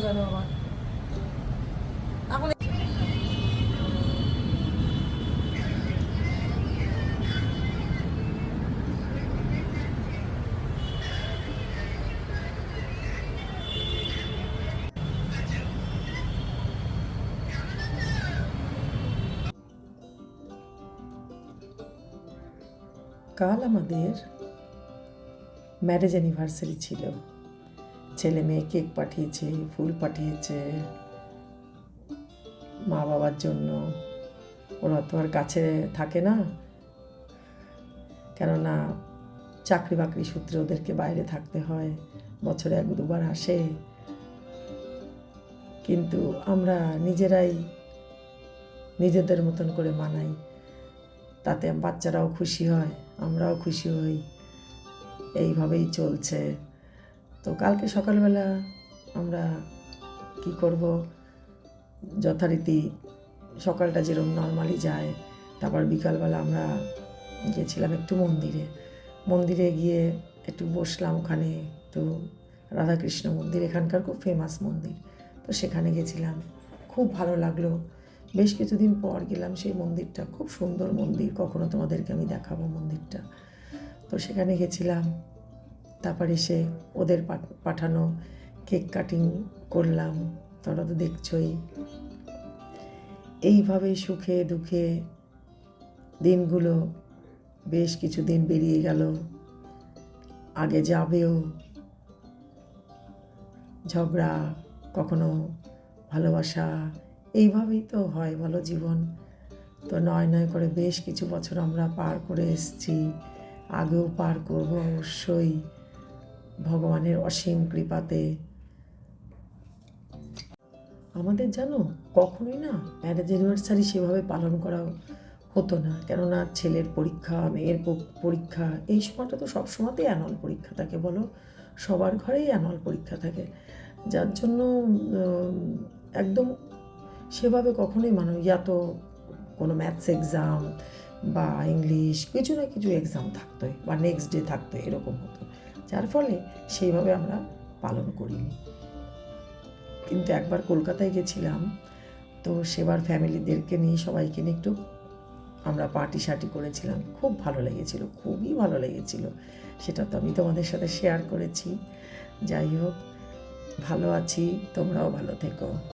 জানো আমার এখন কাল আমাদের ম্যারেজ অ্যানিভার্সারি ছিল। ছেলে মেয়ে কেক পাঠিয়েছে, ফুল পাঠিয়েছে মা বাবার জন্য। ওরা তো আর কাছে থাকে না, কেননা চাকরি বাকরি সূত্রে ওদেরকে বাইরে থাকতে হয়, বছরে 1-2বার আসে। কিন্তু আমরা নিজেরাই নিজেদের মতন করে মানাই, তাতে বাচ্চারাও খুশি হয়, আমরাও খুশি হই, এইভাবেই চলছে। তো কালকে সকালবেলা আমরা কি করব, যথারীতি সকালটা যেরকম নর্মালি যায়, তারপর বিকালবেলা আমরা গিয়েছিলাম একটু মন্দিরে গিয়ে একটু বসলাম। ওখানে একটু রাধাকৃষ্ণ মন্দির, এখানকার খুব ফেমাস মন্দির, তো সেখানে গেছিলাম। খুব ভালো লাগলো। বেশ কিছুদিন পর গেলাম সেই মন্দিরটা, খুব সুন্দর মন্দির, কখনো তোমাদেরকে আমি দেখাবো মন্দিরটা। তো সেখানে গেছিলাম, তারপর এসে ওদের পাঠানো কেক কাটিং করলাম। তোরা তো দেখছই। এইভাবে সুখে দুঃখে দিনগুলো বেশ কিছুদিন বেরিয়ে গেল, আগে যাবেও। ঝগড়া, কখনো ভালোবাসা, এইভাবেই তো হয় বলো জীবন। তো নয় নয় করে বেশ কিছু বছর আমরা পার করে এসেছি, আগেও পার করব অবশ্যই, ভগবানের অসীম কৃপাতে। আমাদের জানো কখনোই না ম্যারেজ অ্যানিভার্সারি সেভাবে পালন করা হতো না, কেননা ছেলের পরীক্ষা, মেয়ের পরীক্ষা, এই সময়টা তো সব সময়তেই অ্যানুয়াল পরীক্ষা থাকে বলো, সবার ঘরেই অ্যানুয়াল পরীক্ষা থাকে, যার জন্য একদম সেভাবে কখনোই ইয়া তো কোনো ম্যাথস এক্সাম বা ইংলিশ কিছু না কিছু এক্সাম থাকতোই, বা নেক্সট ডে থাকতো, এরকম হতো, যার ফলে সেইভাবে আমরা পালন করিনি। কিন্তু একবার কলকাতায় গেছিলাম, তো সেবার ফ্যামিলিদেরকে নিয়ে সবাইকে নিয়ে একটু আমরা পার্টি শার্টি করেছিলাম। খুব ভালো লেগেছিল, খুবই ভালো লেগেছিল। সেটা তো আমি তোমাদের সাথে শেয়ার করেছি। যাই হোক, ভালো আছি, তোমরাও ভালো থেকো।